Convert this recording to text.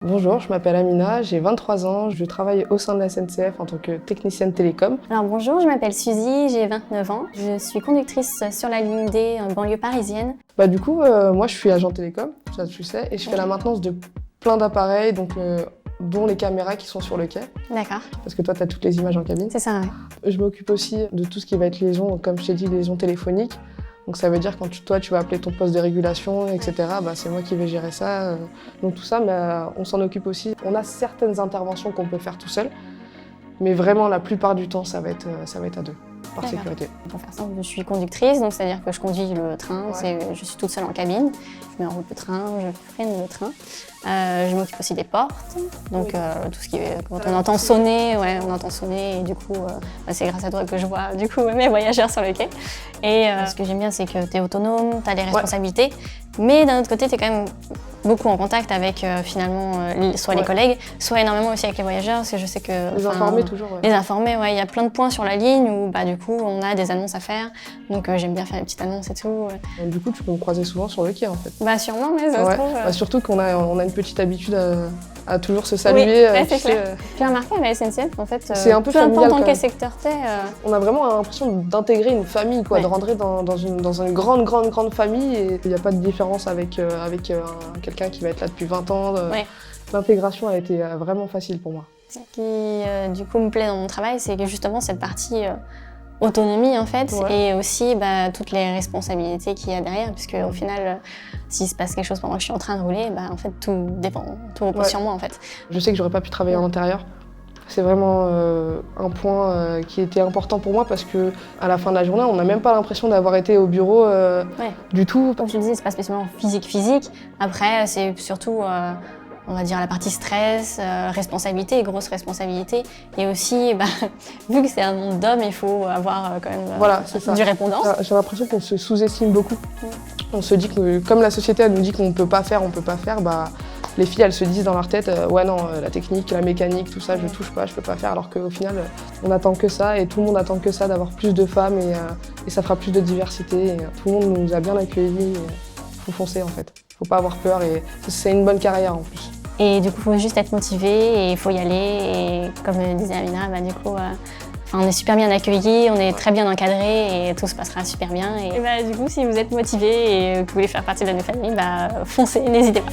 Bonjour, je m'appelle Amina, j'ai 23 ans, je travaille au sein de la SNCF en tant que technicienne télécom. Alors bonjour, je m'appelle Suzy, j'ai 29 ans. Je suis conductrice sur la ligne D en banlieue parisienne. Moi je suis agent télécom, ça tu sais, et je fais la maintenance de plein d'appareils, dont les caméras qui sont sur le quai. D'accord. Parce que toi tu as toutes les images en cabine. C'est ça, ouais. Je m'occupe aussi de tout ce qui va être liaison, comme je t'ai dit, liaison téléphonique. Donc ça veut dire quand toi tu vas appeler ton poste de régulation, etc., c'est moi qui vais gérer ça. Donc tout ça, on s'en occupe aussi. On a certaines interventions qu'on peut faire tout seul, mais vraiment la plupart du temps ça va être à deux, par sécurité. Pour faire simple, je suis conductrice, donc c'est-à-dire que je conduis le train, je suis toute seule en cabine, je mets en route le train, je freine le train. Je m'occupe aussi des portes, donc tout ce qui est, quand on entend sonner, on entend sonner et du coup c'est grâce à toi que je vois du coup mes voyageurs sur le quai. Et ce que j'aime bien c'est que tu es autonome, tu as des responsabilités, mais d'un autre côté tu es quand même beaucoup en contact avec finalement soit les collègues, soit énormément aussi avec les voyageurs, parce que je sais que... Les informer toujours. Les informer, il y a plein de points sur la ligne où du coup on a des annonces à faire, donc j'aime bien faire des petites annonces et tout. Du coup tu peux me croiser souvent sur le quai en fait. Sûrement, mais ça se trouve... surtout qu'on a une petite habitude à toujours se saluer. Oui, c'est clair. J'ai remarqué à la SNCF, en fait, c'est un peu peu importe dans quel secteur t'es... On a vraiment l'impression d'intégrer une famille, de rentrer dans une grande famille, et il n'y a pas de différence avec quelqu'un qui va être là depuis 20 ans. L'intégration a été vraiment facile pour moi. Ce qui, du coup, me plaît dans mon travail, c'est que justement cette partie autonomie, en fait, et aussi toutes les responsabilités qu'il y a derrière, puisque au final, s'il se passe quelque chose pendant que je suis en train de rouler, en fait, tout dépend, tout repose sur moi, en fait. Je sais que j'aurais pas pu travailler à l'intérieur. C'est vraiment un point qui était important pour moi parce que à la fin de la journée, on n'a même pas l'impression d'avoir été au bureau du tout. Comme je te disais, c'est pas spécialement physique. Après, c'est surtout, on va dire, la partie stress, responsabilité, grosse responsabilité. Et aussi, vu que c'est un monde d'hommes, il faut avoir quand même du répondant. J'ai l'impression qu'on se sous-estime beaucoup. On se dit que, comme la société elle nous dit qu'on peut pas faire, les filles elles se disent dans leur tête la technique, la mécanique, tout ça, je touche pas, je peux pas faire, alors qu'au final on attend que ça et tout le monde attend que ça, d'avoir plus de femmes et ça fera plus de diversité. Et, tout le monde nous a bien accueillis, faut foncer en fait, faut pas avoir peur et c'est une bonne carrière en plus. Et du coup, il faut juste être motivé et il faut y aller. Et comme disait Amina, on est super bien accueillis, on est très bien encadrés et tout se passera super bien. Et du coup, si vous êtes motivé et que vous voulez faire partie de notre famille, foncez, n'hésitez pas.